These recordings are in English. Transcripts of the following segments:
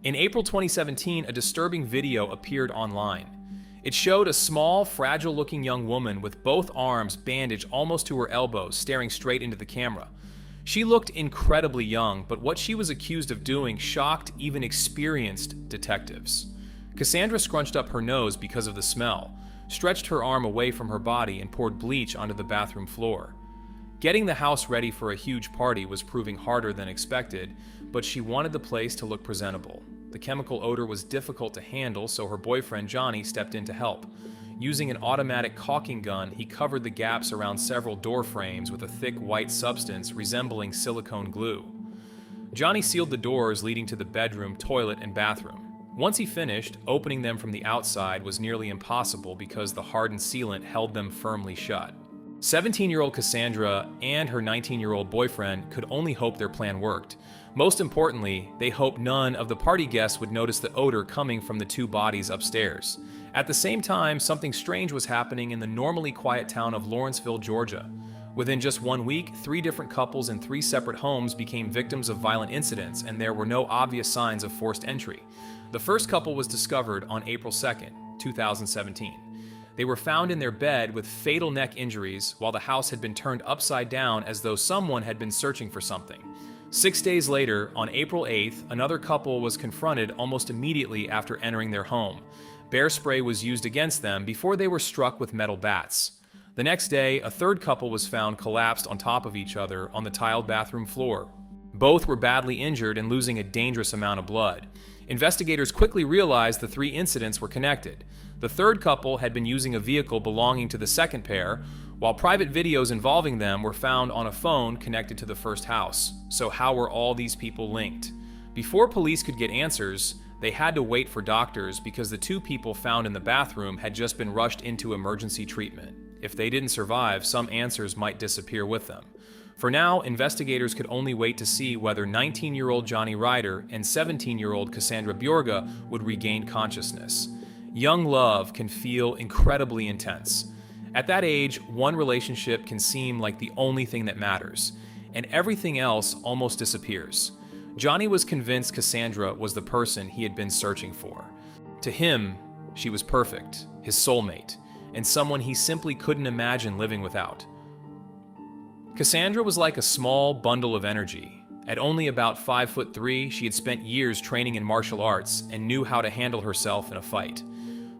In April 2017, a disturbing video appeared online. It showed a small, fragile-looking young woman with both arms bandaged almost to her elbows, staring straight into the camera. She looked incredibly young, but what she was accused of doing shocked even experienced detectives. Cassandra scrunched up her nose because of the smell, stretched her arm away from her body, and poured bleach onto the bathroom floor. Getting the house ready for a huge party was proving harder than expected, but she wanted the place to look presentable. The chemical odor was difficult to handle, so her boyfriend Johnny stepped in to help. Using an automatic caulking gun, he covered the gaps around several door frames with a thick white substance resembling silicone glue. Johnny sealed the doors leading to the bedroom, toilet, and bathroom. Once he finished, opening them from the outside was nearly impossible because the hardened sealant held them firmly shut. 17-year-old Cassandra and her 19-year-old boyfriend could only hope their plan worked. Most importantly, they hoped none of the party guests would notice the odor coming from the two bodies upstairs. At the same time, something strange was happening in the normally quiet town of Lawrenceville, Georgia. Within just 1 week, 3 different couples in 3 separate homes became victims of violent incidents, and there were no obvious signs of forced entry. The first couple was discovered on April 2nd, 2017. They were found in their bed with fatal neck injuries while the house had been turned upside down as though someone had been searching for something. 6 days later, on April 8th, another couple was confronted almost immediately after entering their home. Bear spray was used against them before they were struck with metal bats. The next day, a third couple was found collapsed on top of each other on the tiled bathroom floor. Both were badly injured and losing a dangerous amount of blood. Investigators quickly realized the 3 incidents were connected. The third couple had been using a vehicle belonging to the second pair, while private videos involving them were found on a phone connected to the first house. So how were all these people linked? Before police could get answers, they had to wait for doctors because the 2 people found in the bathroom had just been rushed into emergency treatment. If they didn't survive, some answers might disappear with them. For now, investigators could only wait to see whether 19-year-old Johnny Ryder and 17-year-old Cassandra Bjorga would regain consciousness. Young love can feel incredibly intense. At that age, one relationship can seem like the only thing that matters, and everything else almost disappears. Johnny was convinced Cassandra was the person he had been searching for. To him, she was perfect, his soulmate, and someone he simply couldn't imagine living without. Cassandra was like a small bundle of energy. At only about 5'3", she had spent years training in martial arts and knew how to handle herself in a fight.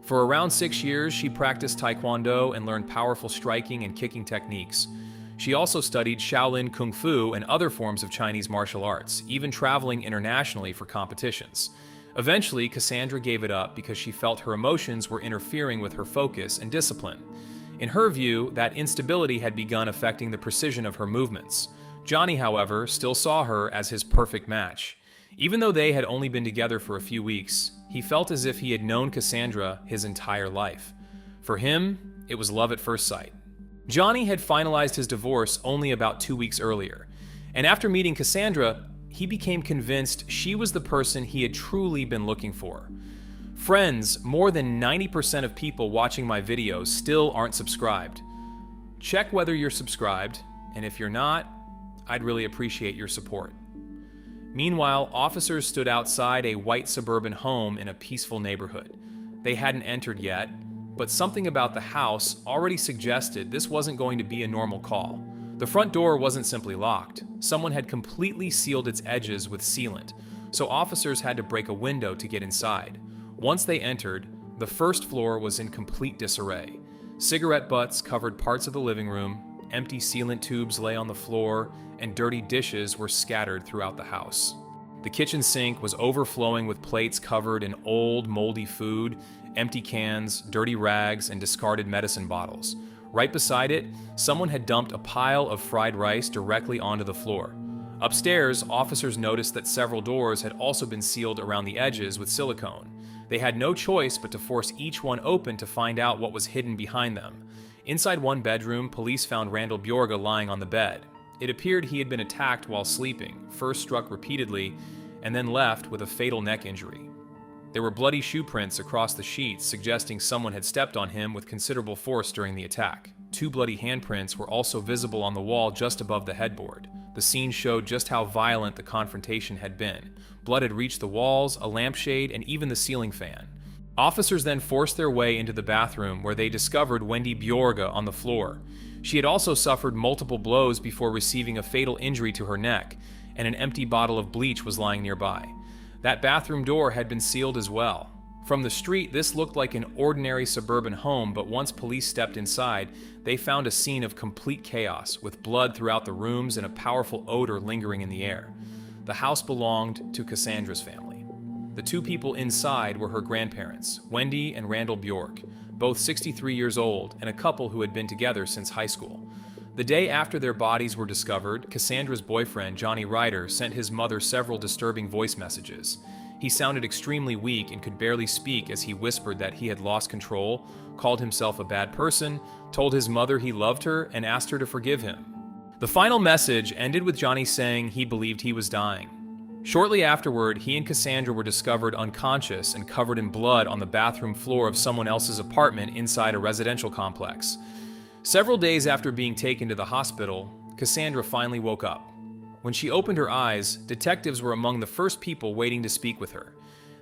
For around 6 years, she practiced Taekwondo and learned powerful striking and kicking techniques. She also studied Shaolin Kung Fu and other forms of Chinese martial arts, even traveling internationally for competitions. Eventually, Cassandra gave it up because she felt her emotions were interfering with her focus and discipline. In her view, that instability had begun affecting the precision of her movements. Johnny, however, still saw her as his perfect match. Even though they had only been together for a few weeks, he felt as if he had known Cassandra his entire life. For him, it was love at first sight. Johnny had finalized his divorce only about 2 weeks earlier, and after meeting Cassandra, he became convinced she was the person he had truly been looking for. Friends, more than 90% of people watching my videos still aren't subscribed. Check whether you're subscribed, and if you're not, I'd really appreciate your support. Meanwhile, officers stood outside a white suburban home in a peaceful neighborhood. They hadn't entered yet, but something about the house already suggested this wasn't going to be a normal call. The front door wasn't simply locked. Someone had completely sealed its edges with sealant, so officers had to break a window to get inside. Once they entered, the first floor was in complete disarray. Cigarette butts covered parts of the living room, empty sealant tubes lay on the floor, and dirty dishes were scattered throughout the house. The kitchen sink was overflowing with plates covered in old, moldy food, empty cans, dirty rags, and discarded medicine bottles. Right beside it, someone had dumped a pile of fried rice directly onto the floor. Upstairs, officers noticed that several doors had also been sealed around the edges with silicone. They had no choice but to force each one open to find out what was hidden behind them. Inside one bedroom, police found Randall Bjorga lying on the bed. It appeared he had been attacked while sleeping, first struck repeatedly, and then left with a fatal neck injury. There were bloody shoe prints across the sheets, suggesting someone had stepped on him with considerable force during the attack. 2 bloody handprints were also visible on the wall just above the headboard. The scene showed just how violent the confrontation had been. Blood had reached the walls, a lampshade, and even the ceiling fan. Officers then forced their way into the bathroom where they discovered Wendy Bjorga on the floor. She had also suffered multiple blows before receiving a fatal injury to her neck, and an empty bottle of bleach was lying nearby. That bathroom door had been sealed as well. From the street, this looked like an ordinary suburban home, but once police stepped inside, they found a scene of complete chaos, with blood throughout the rooms and a powerful odor lingering in the air. The house belonged to Cassandra's family. The two people inside were her grandparents, Wendy and Randall Bjorge, both 63 years old and a couple who had been together since high school. The day after their bodies were discovered, Cassandra's boyfriend, Johnny Ryder, sent his mother several disturbing voice messages. He sounded extremely weak and could barely speak as he whispered that he had lost control, called himself a bad person, told his mother he loved her, and asked her to forgive him. The final message ended with Johnny saying he believed he was dying. Shortly afterward, he and Cassandra were discovered unconscious and covered in blood on the bathroom floor of someone else's apartment inside a residential complex. Several days after being taken to the hospital, Cassandra finally woke up. When she opened her eyes, detectives were among the first people waiting to speak with her.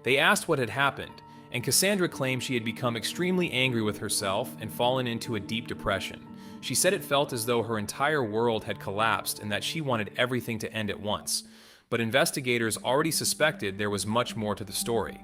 They asked what had happened, and Cassandra claimed she had become extremely angry with herself and fallen into a deep depression. She said it felt as though her entire world had collapsed and that she wanted everything to end at once. But investigators already suspected there was much more to the story.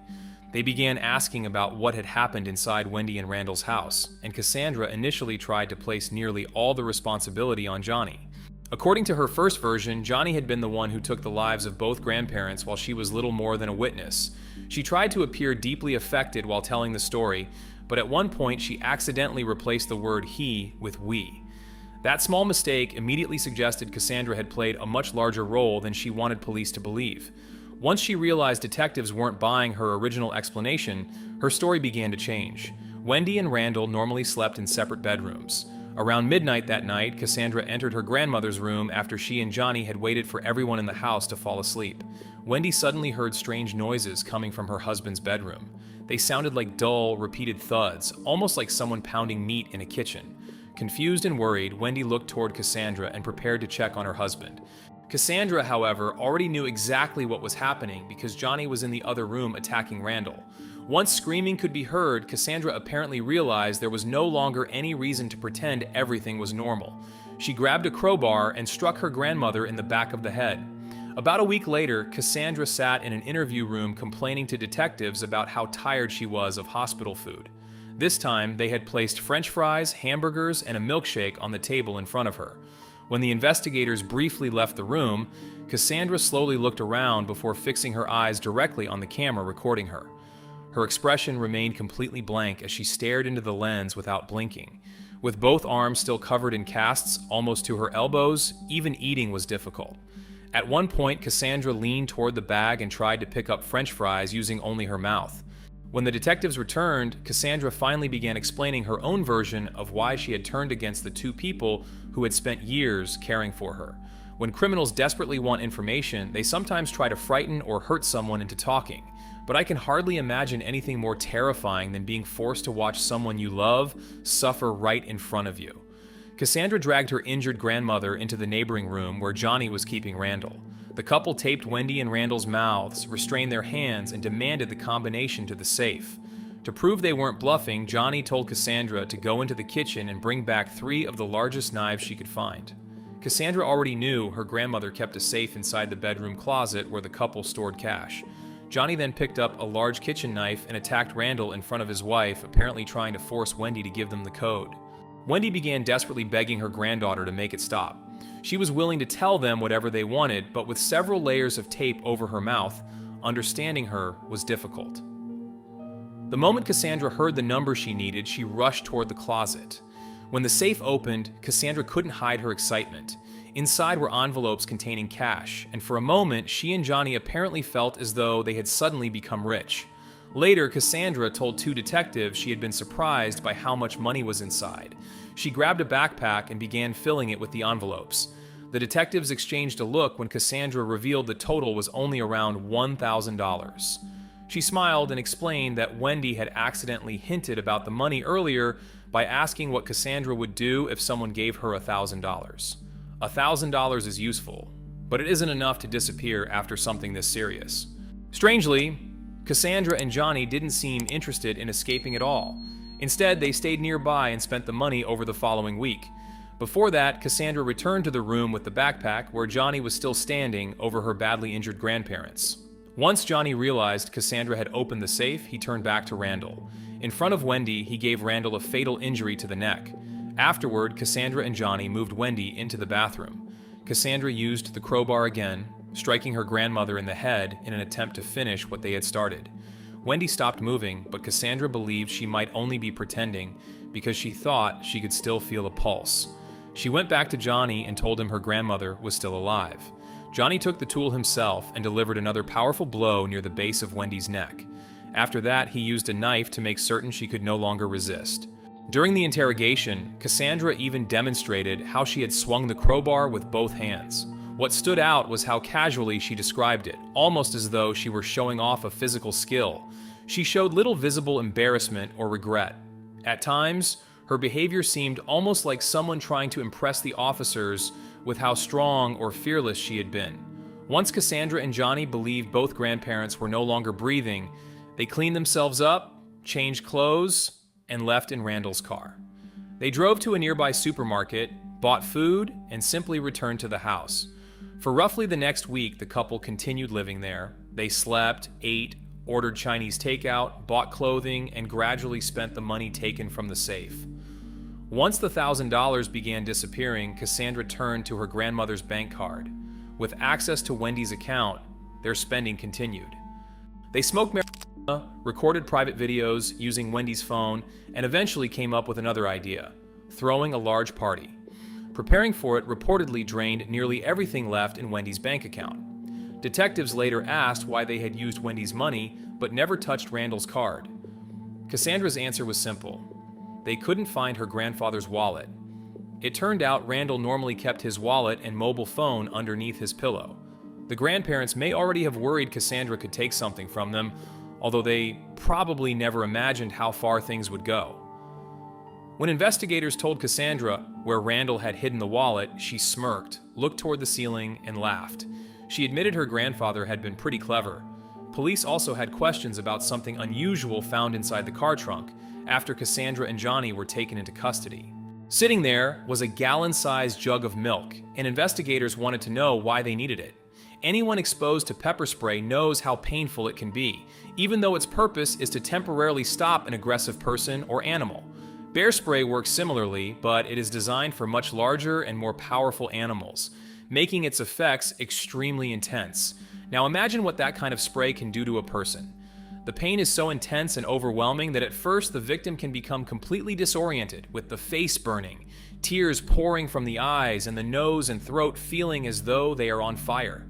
They began asking about what had happened inside Wendy and Randall's house, and Cassandra initially tried to place nearly all the responsibility on Johnny. According to her first version, Johnny had been the one who took the lives of both grandparents while she was little more than a witness. She tried to appear deeply affected while telling the story, but at one point she accidentally replaced the word he with we. That small mistake immediately suggested Cassandra had played a much larger role than she wanted police to believe. Once she realized detectives weren't buying her original explanation, her story began to change. Wendy and Randall normally slept in separate bedrooms. Around midnight that night, Cassandra entered her grandmother's room after she and Johnny had waited for everyone in the house to fall asleep. Wendy suddenly heard strange noises coming from her husband's bedroom. They sounded like dull, repeated thuds, almost like someone pounding meat in a kitchen. Confused and worried, Wendy looked toward Cassandra and prepared to check on her husband. Cassandra, however, already knew exactly what was happening because Johnny was in the other room attacking Randall. Once screaming could be heard, Cassandra apparently realized there was no longer any reason to pretend everything was normal. She grabbed a crowbar and struck her grandmother in the back of the head. About a week later, Cassandra sat in an interview room complaining to detectives about how tired she was of hospital food. This time, they had placed French fries, hamburgers, and a milkshake on the table in front of her. When the investigators briefly left the room, Cassandra slowly looked around before fixing her eyes directly on the camera recording her. Her expression remained completely blank as she stared into the lens without blinking. With both arms still covered in casts almost to her elbows, even eating was difficult. At one point, Cassandra leaned toward the bag and tried to pick up French fries using only her mouth. When the detectives returned, Cassandra finally began explaining her own version of why she had turned against the two people who had spent years caring for her. When criminals desperately want information, they sometimes try to frighten or hurt someone into talking. But I can hardly imagine anything more terrifying than being forced to watch someone you love suffer right in front of you. Cassandra dragged her injured grandmother into the neighboring room where Johnny was keeping Randall. The couple taped Wendy and Randall's mouths, restrained their hands, and demanded the combination to the safe. To prove they weren't bluffing, Johnny told Cassandra to go into the kitchen and bring back 3 of the largest knives she could find. Cassandra already knew her grandmother kept a safe inside the bedroom closet where the couple stored cash. Johnny then picked up a large kitchen knife and attacked Randall in front of his wife, apparently trying to force Wendy to give them the code. Wendy began desperately begging her granddaughter to make it stop. She was willing to tell them whatever they wanted, but with several layers of tape over her mouth, understanding her was difficult. The moment Cassandra heard the number she needed, she rushed toward the closet. When the safe opened, Cassandra couldn't hide her excitement. Inside were envelopes containing cash, and for a moment, she and Johnny apparently felt as though they had suddenly become rich. Later, Cassandra told 2 detectives she had been surprised by how much money was inside. She grabbed a backpack and began filling it with the envelopes. The detectives exchanged a look when Cassandra revealed the total was only around $1,000. She smiled and explained that Wendy had accidentally hinted about the money earlier by asking what Cassandra would do if someone gave her $1,000. $1,000 is useful, but it isn't enough to disappear after something this serious. Strangely, Cassandra and Johnny didn't seem interested in escaping at all. Instead, they stayed nearby and spent the money over the following week. Before that, Cassandra returned to the room with the backpack where Johnny was still standing over her badly injured grandparents. Once Johnny realized Cassandra had opened the safe, he turned back to Randall. In front of Wendy, he gave Randall a fatal injury to the neck. Afterward, Cassandra and Johnny moved Wendy into the bathroom. Cassandra used the crowbar again, striking her grandmother in the head in an attempt to finish what they had started. Wendy stopped moving, but Cassandra believed she might only be pretending because she thought she could still feel a pulse. She went back to Johnny and told him her grandmother was still alive. Johnny took the tool himself and delivered another powerful blow near the base of Wendy's neck. After that, he used a knife to make certain she could no longer resist. During the interrogation, Cassandra even demonstrated how she had swung the crowbar with both hands. What stood out was how casually she described it, almost as though she were showing off a physical skill. She showed little visible embarrassment or regret. At times, her behavior seemed almost like someone trying to impress the officers with how strong or fearless she had been. Once Cassandra and Johnny believed both grandparents were no longer breathing, they cleaned themselves up, changed clothes, and left in Randall's car. They drove to a nearby supermarket, bought food, and simply returned to the house. For roughly the next week, the couple continued living there. They slept, ate, ordered Chinese takeout, bought clothing, and gradually spent the money taken from the safe. Once the $1,000 began disappearing, Cassandra turned to her grandmother's bank card. With access to Wendy's account, their spending continued. They smoked marijuana, recorded private videos using Wendy's phone, and eventually came up with another idea: throwing a large party. Preparing for it reportedly drained nearly everything left in Wendy's bank account. Detectives later asked why they had used Wendy's money, but never touched Randall's card. Cassandra's answer was simple: they couldn't find her grandfather's wallet. It turned out Randall normally kept his wallet and mobile phone underneath his pillow. The grandparents may already have worried Cassandra could take something from them, although they probably never imagined how far things would go. When investigators told Cassandra where Randall had hidden the wallet, she smirked, looked toward the ceiling, and laughed. She admitted her grandfather had been pretty clever. Police also had questions about something unusual found inside the car trunk after Cassandra and Johnny were taken into custody. Sitting there was a gallon-sized jug of milk, and investigators wanted to know why they needed it. Anyone exposed to pepper spray knows how painful it can be, even though its purpose is to temporarily stop an aggressive person or animal. Bear spray works similarly, but it is designed for much larger and more powerful animals, making its effects extremely intense. Now imagine what that kind of spray can do to a person. The pain is so intense and overwhelming that at first the victim can become completely disoriented, with the face burning, tears pouring from the eyes, and the nose and throat feeling as though they are on fire.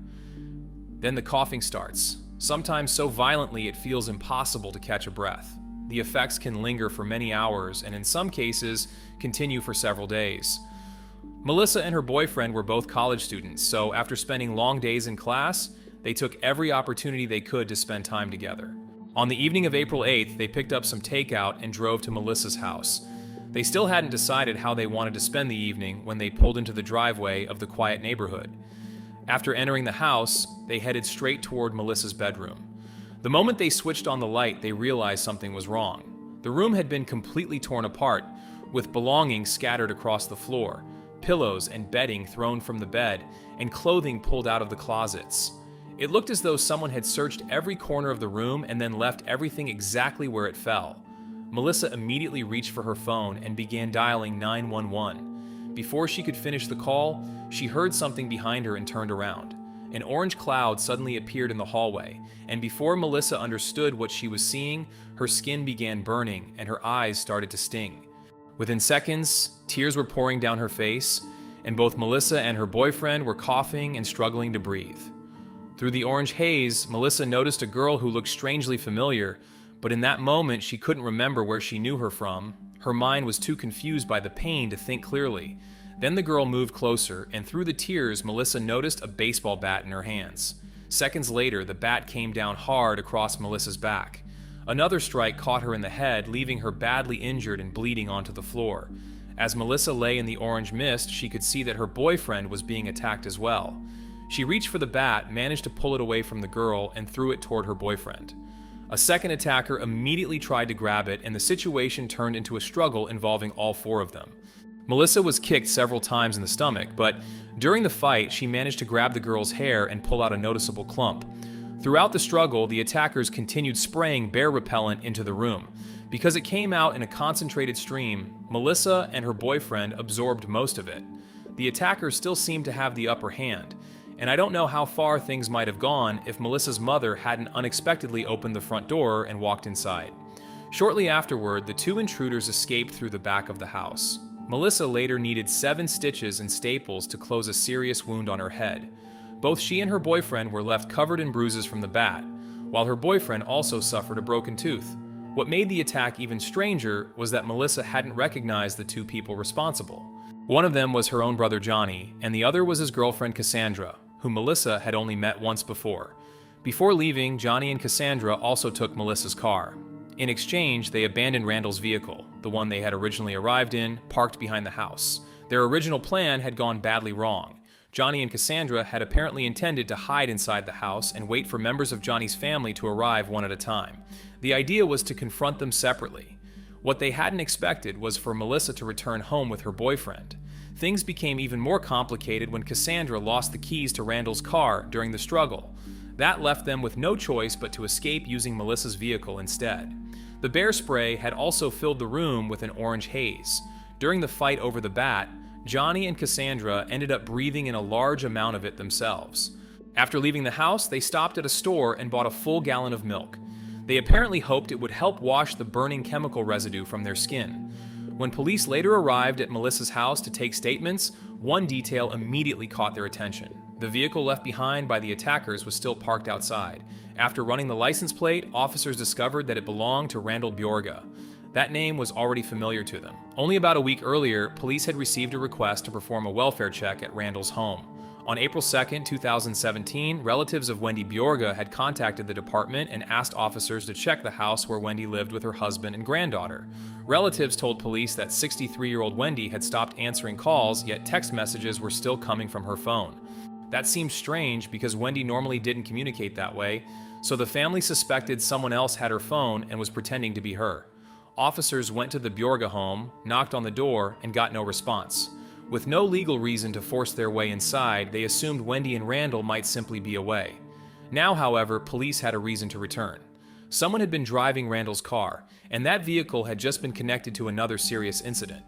Then the coughing starts, sometimes so violently it feels impossible to catch a breath. The effects can linger for many hours, and in some cases, continue for several days. Melissa and her boyfriend were both college students, so after spending long days in class, they took every opportunity they could to spend time together. On the evening of April 8th, they picked up some takeout and drove to Melissa's house. They still hadn't decided how they wanted to spend the evening when they pulled into the driveway of the quiet neighborhood. After entering the house, they headed straight toward Melissa's bedroom. The moment they switched on the light, they realized something was wrong. The room had been completely torn apart, with belongings scattered across the floor, pillows and bedding thrown from the bed, and clothing pulled out of the closets. It looked as though someone had searched every corner of the room and then left everything exactly where it fell. Melissa immediately reached for her phone and began dialing 911. Before she could finish the call, she heard something behind her and turned around. An orange cloud suddenly appeared in the hallway, and before Melissa understood what she was seeing, her skin began burning and her eyes started to sting. Within seconds, tears were pouring down her face, and both Melissa and her boyfriend were coughing and struggling to breathe. Through the orange haze, Melissa noticed a girl who looked strangely familiar, but in that moment she couldn't remember where she knew her from. Her mind was too confused by the pain to think clearly. Then the girl moved closer, and through the tears, Melissa noticed a baseball bat in her hands. Seconds later, the bat came down hard across Melissa's back. Another strike caught her in the head, leaving her badly injured and bleeding onto the floor. As Melissa lay in the orange mist, she could see that her boyfriend was being attacked as well. She reached for the bat, managed to pull it away from the girl, and threw it toward her boyfriend. A second attacker immediately tried to grab it, and the situation turned into a struggle involving all four of them. Melissa was kicked several times in the stomach, but during the fight, she managed to grab the girl's hair and pull out a noticeable clump. Throughout the struggle, the attackers continued spraying bear repellent into the room. Because it came out in a concentrated stream, Melissa and her boyfriend absorbed most of it. The attackers still seemed to have the upper hand, and I don't know how far things might have gone if Melissa's mother hadn't unexpectedly opened the front door and walked inside. Shortly afterward, the two intruders escaped through the back of the house. Melissa later needed 7 stitches and staples to close a serious wound on her head. Both she and her boyfriend were left covered in bruises from the bat, while her boyfriend also suffered a broken tooth. What made the attack even stranger was that Melissa hadn't recognized the two people responsible. One of them was her own brother Johnny, and the other was his girlfriend Cassandra, whom Melissa had only met once before. Before leaving, Johnny and Cassandra also took Melissa's car. In exchange, they abandoned Randall's vehicle, the one they had originally arrived in, parked behind the house. Their original plan had gone badly wrong. Johnny and Cassandra had apparently intended to hide inside the house and wait for members of Johnny's family to arrive one at a time. The idea was to confront them separately. What they hadn't expected was for Melissa to return home with her boyfriend. Things became even more complicated when Cassandra lost the keys to Randall's car during the struggle. That left them with no choice but to escape using Melissa's vehicle instead. The bear spray had also filled the room with an orange haze. During the fight over the bat, Johnny and Cassandra ended up breathing in a large amount of it themselves. After leaving the house, they stopped at a store and bought a full gallon of milk. They apparently hoped it would help wash the burning chemical residue from their skin. When police later arrived at Melissa's house to take statements, one detail immediately caught their attention. The vehicle left behind by the attackers was still parked outside. After running the license plate, officers discovered that it belonged to Randall Bjorga. That name was already familiar to them. Only about a week earlier, police had received a request to perform a welfare check at Randall's home. On April 2, 2017, relatives of Wendy Bjorga had contacted the department and asked officers to check the house where Wendy lived with her husband and granddaughter. Relatives told police that 63-year-old Wendy had stopped answering calls, yet text messages were still coming from her phone. That seemed strange because Wendy normally didn't communicate that way, so the family suspected someone else had her phone and was pretending to be her. Officers went to the Bjorga home, knocked on the door, and got no response. With no legal reason to force their way inside, they assumed Wendy and Randall might simply be away. Now, however, police had a reason to return. Someone had been driving Randall's car, and that vehicle had just been connected to another serious incident.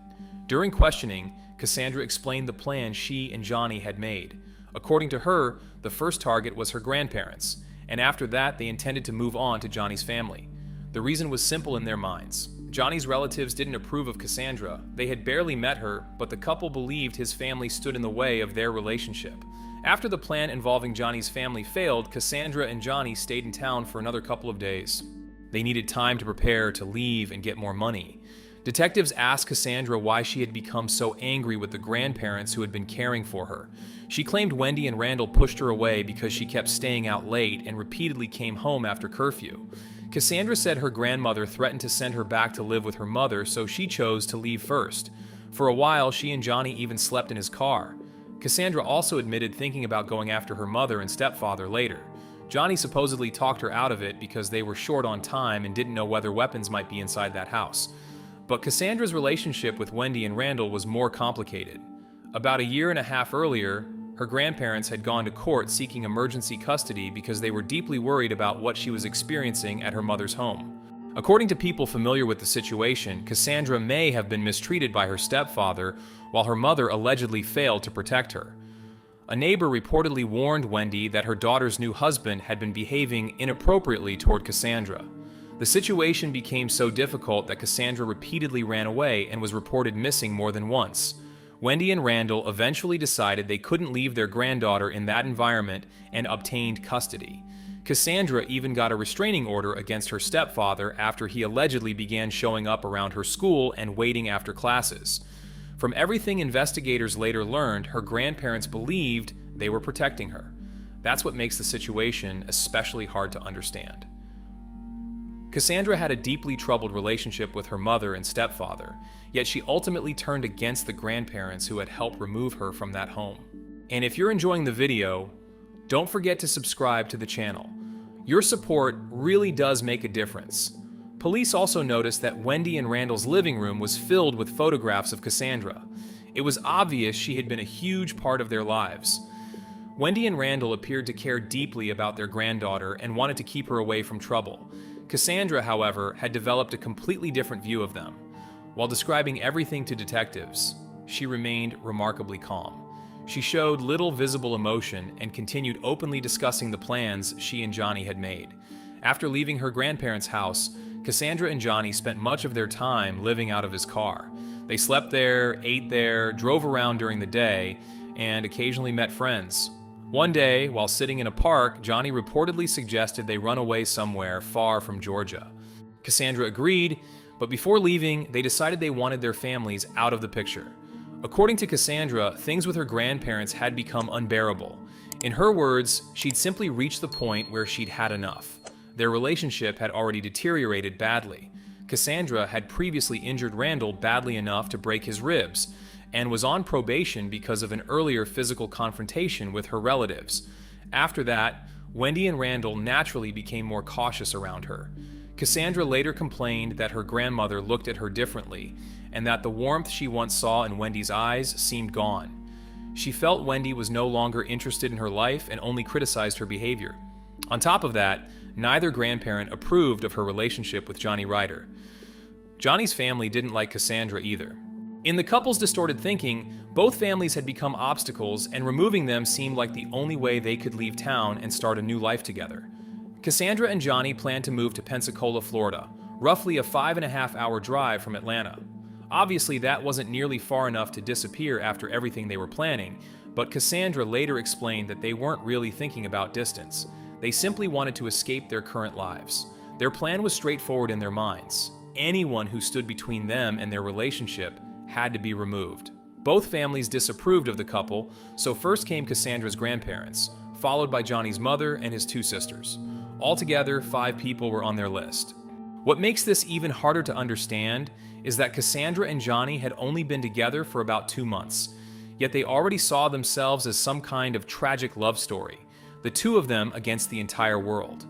During questioning, Cassandra explained the plan she and Johnny had made. According to her, the first target was her grandparents, and after that they intended to move on to Johnny's family. The reason was simple in their minds. Johnny's relatives didn't approve of Cassandra. They had barely met her, but the couple believed his family stood in the way of their relationship. After the plan involving Johnny's family failed, Cassandra and Johnny stayed in town for another couple of days. They needed time to prepare to leave and get more money. Detectives asked Cassandra why she had become so angry with the grandparents who had been caring for her. She claimed Wendy and Randall pushed her away because she kept staying out late and repeatedly came home after curfew. Cassandra said her grandmother threatened to send her back to live with her mother, so she chose to leave first. For a while, she and Johnny even slept in his car. Cassandra also admitted thinking about going after her mother and stepfather later. Johnny supposedly talked her out of it because they were short on time and didn't know whether weapons might be inside that house. But Cassandra's relationship with Wendy and Randall was more complicated. About a year and a half earlier, her grandparents had gone to court seeking emergency custody because they were deeply worried about what she was experiencing at her mother's home. According to people familiar with the situation, Cassandra may have been mistreated by her stepfather, while her mother allegedly failed to protect her. A neighbor reportedly warned Wendy that her daughter's new husband had been behaving inappropriately toward Cassandra. The situation became so difficult that Cassandra repeatedly ran away and was reported missing more than once. Wendy and Randall eventually decided they couldn't leave their granddaughter in that environment and obtained custody. Cassandra even got a restraining order against her stepfather after he allegedly began showing up around her school and waiting after classes. From everything investigators later learned, her grandparents believed they were protecting her. That's what makes the situation especially hard to understand. Cassandra had a deeply troubled relationship with her mother and stepfather, yet she ultimately turned against the grandparents who had helped remove her from that home. And if you're enjoying the video, Don't forget to subscribe to the channel. Your support really does make a difference. Police also noticed that Wendy and Randall's living room was filled with photographs of Cassandra. It was obvious she had been a huge part of their lives. Wendy and Randall appeared to care deeply about their granddaughter and wanted to keep her away from trouble. Cassandra, however, had developed a completely different view of them. While describing everything to detectives, she remained remarkably calm. She showed little visible emotion and continued openly discussing the plans she and Johnny had made. After leaving her grandparents' house, Cassandra and Johnny spent much of their time living out of his car. They slept there, ate there, drove around during the day, and occasionally met friends. One day, while sitting in a park, Johnny reportedly suggested they run away somewhere far from Georgia. Cassandra agreed, but before leaving, they decided they wanted their families out of the picture. According to Cassandra, things with her grandparents had become unbearable. In her words, she'd simply reached the point where she'd had enough. Their relationship had already deteriorated badly. Cassandra had previously injured Randall badly enough to break his ribs, and was on probation because of an earlier physical confrontation with her relatives. After that, Wendy and Randall naturally became more cautious around her. Cassandra later complained that her grandmother looked at her differently, and that the warmth she once saw in Wendy's eyes seemed gone. She felt Wendy was no longer interested in her life and only criticized her behavior. On top of that, neither grandparent approved of her relationship with Johnny Ryder. Johnny's family didn't like Cassandra either. In the couple's distorted thinking, both families had become obstacles, and removing them seemed like the only way they could leave town and start a new life together. Cassandra and Johnny planned to move to Pensacola, Florida, roughly a 5.5-hour drive from Atlanta. Obviously, that wasn't nearly far enough to disappear after everything they were planning, but Cassandra later explained that they weren't really thinking about distance. They simply wanted to escape their current lives. Their plan was straightforward in their minds. Anyone who stood between them and their relationship had to be removed. Both families disapproved of the couple, so first came Cassandra's grandparents, followed by Johnny's mother and his 2 sisters. Altogether, 5 people were on their list. What makes this even harder to understand is that Cassandra and Johnny had only been together for about 2 months, yet they already saw themselves as some kind of tragic love story, the 2 of them against the entire world.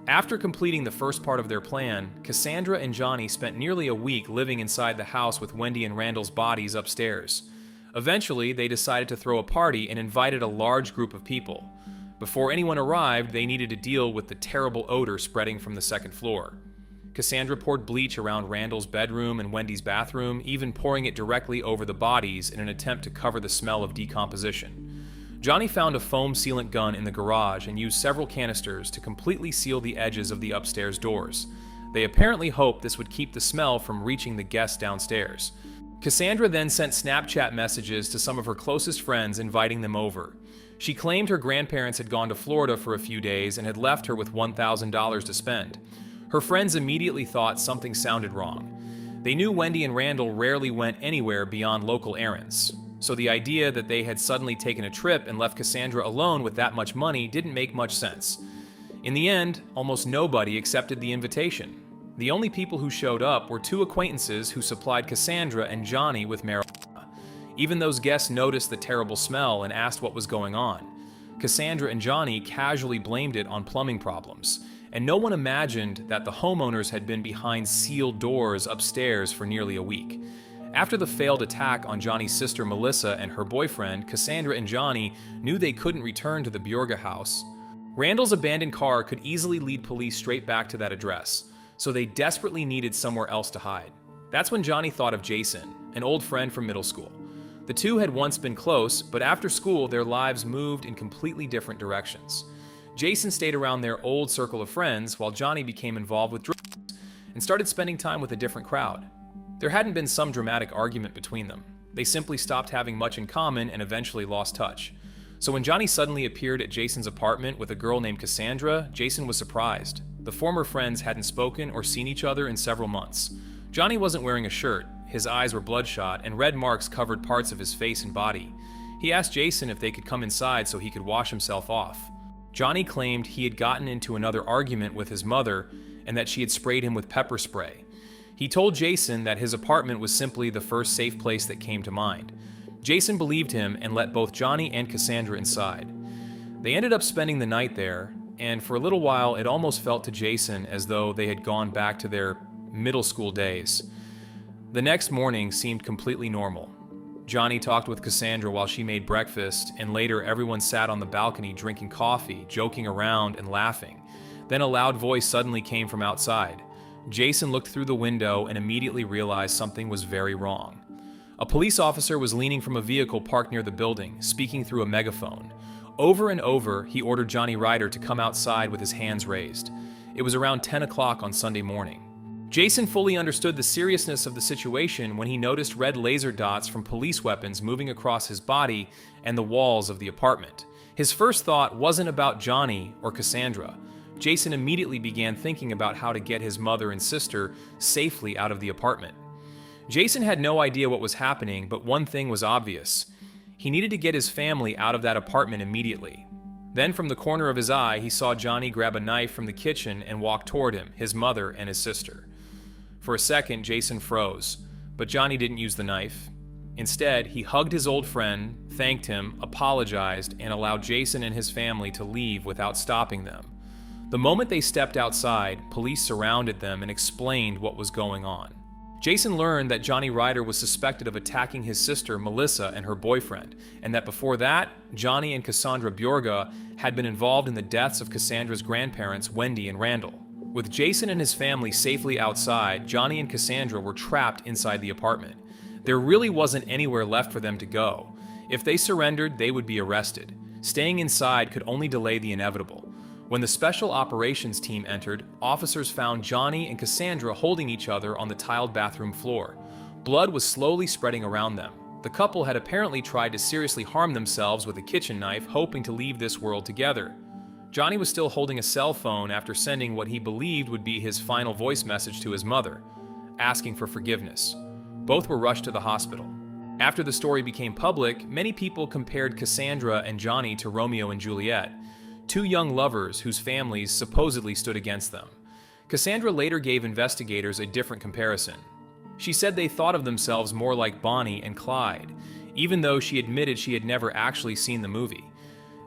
After completing the first part of their plan, Cassandra and Johnny spent nearly a week living inside the house with Wendy and Randall's bodies upstairs. Eventually, they decided to throw a party and invited a large group of people. Before anyone arrived, they needed to deal with the terrible odor spreading from the second floor. Cassandra poured bleach around Randall's bedroom and Wendy's bathroom, even pouring it directly over the bodies in an attempt to cover the smell of decomposition. Johnny found a foam sealant gun in the garage and used several canisters to completely seal the edges of the upstairs doors. They apparently hoped this would keep the smell from reaching the guests downstairs. Cassandra then sent Snapchat messages to some of her closest friends inviting them over. She claimed her grandparents had gone to Florida for a few days and had left her with $1,000 to spend. Her friends immediately thought something sounded wrong. They knew Wendy and Randall rarely went anywhere beyond local errands, so the idea that they had suddenly taken a trip and left Cassandra alone with that much money didn't make much sense. In the end, almost nobody accepted the invitation. The only people who showed up were 2 acquaintances who supplied Cassandra and Johnny with marijuana. Even those guests noticed the terrible smell and asked what was going on. Cassandra and Johnny casually blamed it on plumbing problems, and no one imagined that the homeowners had been behind sealed doors upstairs for nearly a week. After the failed attack on Johnny's sister Melissa and her boyfriend, Cassandra and Johnny knew they couldn't return to the Bjorga house. Randall's abandoned car could easily lead police straight back to that address, so they desperately needed somewhere else to hide. That's when Johnny thought of Jason, an old friend from middle school. The 2 had once been close, but after school their lives moved in completely different directions. Jason stayed around their old circle of friends while Johnny became involved with drugs and started spending time with a different crowd. There hadn't been some dramatic argument between them. They simply stopped having much in common and eventually lost touch. So when Johnny suddenly appeared at Jason's apartment with a girl named Cassandra, Jason was surprised. The former friends hadn't spoken or seen each other in several months. Johnny wasn't wearing a shirt, his eyes were bloodshot, and red marks covered parts of his face and body. He asked Jason if they could come inside so he could wash himself off. Johnny claimed he had gotten into another argument with his mother and that she had sprayed him with pepper spray. He told Jason that his apartment was simply the first safe place that came to mind. Jason believed him and let both Johnny and Cassandra inside. They ended up spending the night there, and for a little while it almost felt to Jason as though they had gone back to their middle school days. The next morning seemed completely normal. Johnny talked with Cassandra while she made breakfast, and later everyone sat on the balcony drinking coffee, joking around, and laughing. Then a loud voice suddenly came from outside. Jason looked through the window and immediately realized something was very wrong. A police officer was leaning from a vehicle parked near the building, speaking through a megaphone. Over and over, he ordered Johnny Ryder to come outside with his hands raised. It was around 10 o'clock on Sunday morning. Jason fully understood the seriousness of the situation when he noticed red laser dots from police weapons moving across his body and the walls of the apartment. His first thought wasn't about Johnny or Cassandra. Jason immediately began thinking about how to get his mother and sister safely out of the apartment. Jason had no idea what was happening, but one thing was obvious. He needed to get his family out of that apartment immediately. Then from the corner of his eye, he saw Johnny grab a knife from the kitchen and walk toward him, his mother and his sister. For a second, Jason froze, but Johnny didn't use the knife. Instead, he hugged his old friend, thanked him, apologized, and allowed Jason and his family to leave without stopping them. The moment they stepped outside, police surrounded them and explained what was going on. Jason learned that Johnny Ryder was suspected of attacking his sister Melissa and her boyfriend, and that before that, Johnny and Cassandra Bjorge had been involved in the deaths of Cassandra's grandparents, Wendy and Randall. With Jason and his family safely outside, Johnny and Cassandra were trapped inside the apartment. There really wasn't anywhere left for them to go. If they surrendered, they would be arrested. Staying inside could only delay the inevitable. When the special operations team entered, officers found Johnny and Cassandra holding each other on the tiled bathroom floor. Blood was slowly spreading around them. The couple had apparently tried to seriously harm themselves with a kitchen knife, hoping to leave this world together. Johnny was still holding a cell phone after sending what he believed would be his final voice message to his mother, asking for forgiveness. Both were rushed to the hospital. After the story became public, many people compared Cassandra and Johnny to Romeo and Juliet, two young lovers whose families supposedly stood against them. Cassandra later gave investigators a different comparison. She said they thought of themselves more like Bonnie and Clyde, even though she admitted she had never actually seen the movie.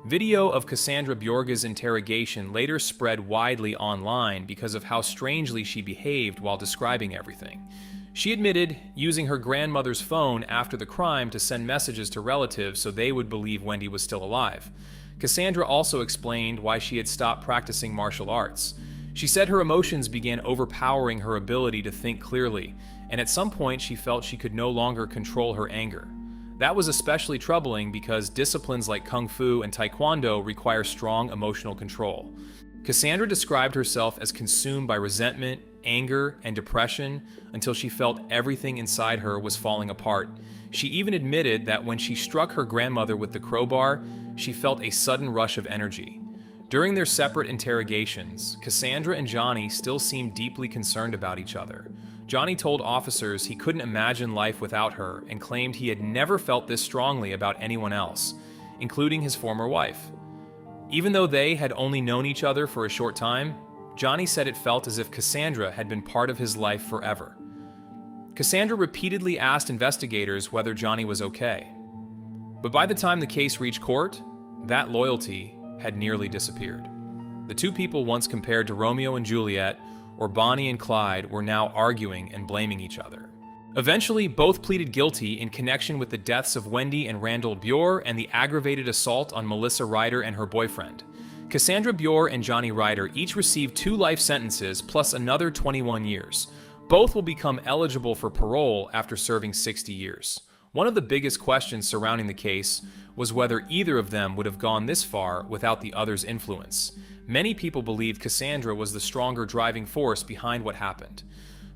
Video of Cassandra Bjorge's interrogation later spread widely online because of how strangely she behaved while describing everything. She admitted using her grandmother's phone after the crime to send messages to relatives so they would believe Wendy was still alive. Cassandra also explained why she had stopped practicing martial arts. She said her emotions began overpowering her ability to think clearly, and at some point she felt she could no longer control her anger. That was especially troubling because disciplines like Kung Fu and Taekwondo require strong emotional control. Cassandra described herself as consumed by resentment, anger, and depression until she felt everything inside her was falling apart. She even admitted that when she struck her grandmother with the crowbar, she felt a sudden rush of energy. During their separate interrogations, Cassandra and Johnny still seemed deeply concerned about each other. Johnny told officers he couldn't imagine life without her and claimed he had never felt this strongly about anyone else, including his former wife. Even though they had only known each other for a short time, Johnny said it felt as if Cassandra had been part of his life forever. Cassandra repeatedly asked investigators whether Johnny was okay. But by the time the case reached court, that loyalty had nearly disappeared. The two people once compared to Romeo and Juliet or Bonnie and Clyde were now arguing and blaming each other. Eventually, both pleaded guilty in connection with the deaths of Wendy and Randall Bjorge and the aggravated assault on Melissa Ryder and her boyfriend. Cassandra Bjorge and Johnny Ryder each received 2 life sentences plus another 21 years. Both will become eligible for parole after serving 60 years. One of the biggest questions surrounding the case was whether either of them would have gone this far without the other's influence. Many people believed Cassandra was the stronger driving force behind what happened.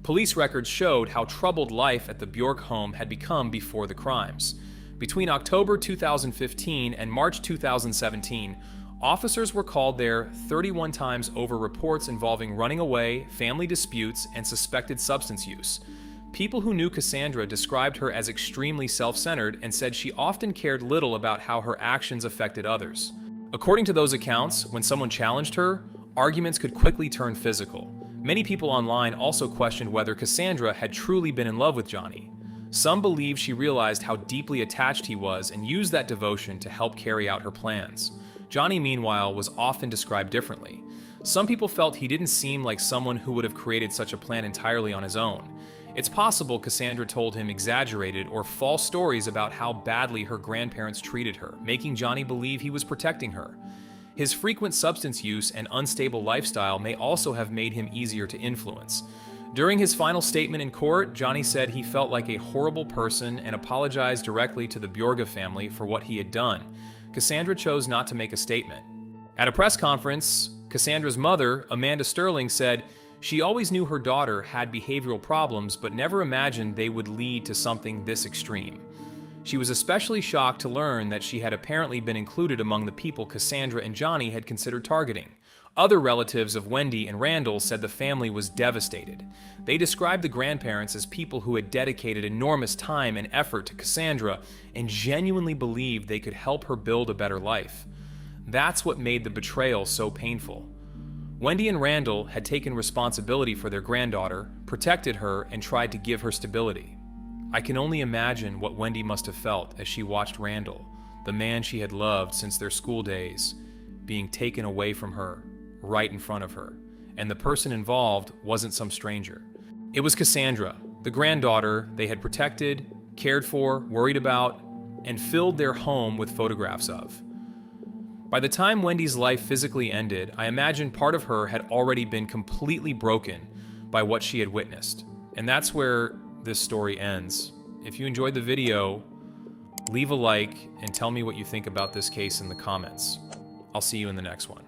Police records showed how troubled life at the Bjorge home had become before the crimes. Between October 2015 and March 2017, officers were called there 31 times over reports involving running away, family disputes, and suspected substance use. People who knew Cassandra described her as extremely self-centered and said she often cared little about how her actions affected others. According to those accounts, when someone challenged her, arguments could quickly turn physical. Many people online also questioned whether Cassandra had truly been in love with Johnny. Some believe she realized how deeply attached he was and used that devotion to help carry out her plans. Johnny, meanwhile, was often described differently. Some people felt he didn't seem like someone who would have created such a plan entirely on his own. It's possible Cassandra told him exaggerated or false stories about how badly her grandparents treated her, making Johnny believe he was protecting her. His frequent substance use and unstable lifestyle may also have made him easier to influence. During his final statement in court, Johnny said he felt like a horrible person and apologized directly to the Bjorga family for what he had done. Cassandra chose not to make a statement. At a press conference, Cassandra's mother, Amanda Sterling, said she always knew her daughter had behavioral problems but never imagined they would lead to something this extreme. She was especially shocked to learn that she had apparently been included among the people Cassandra and Johnny had considered targeting. Other relatives of Wendy and Randall said the family was devastated. They described the grandparents as people who had dedicated enormous time and effort to Cassandra and genuinely believed they could help her build a better life. That's what made the betrayal so painful. Wendy and Randall had taken responsibility for their granddaughter, protected her, and tried to give her stability. I can only imagine what Wendy must have felt as she watched Randall, the man she had loved since their school days, being taken away from her, right in front of her. And the person involved wasn't some stranger. It was Cassandra, the granddaughter they had protected, cared for, worried about, and filled their home with photographs of. By the time Wendy's life physically ended, I imagine part of her had already been completely broken by what she had witnessed. And that's where this story ends. If you enjoyed the video, leave a like and tell me what you think about this case in the comments. I'll see you in the next one.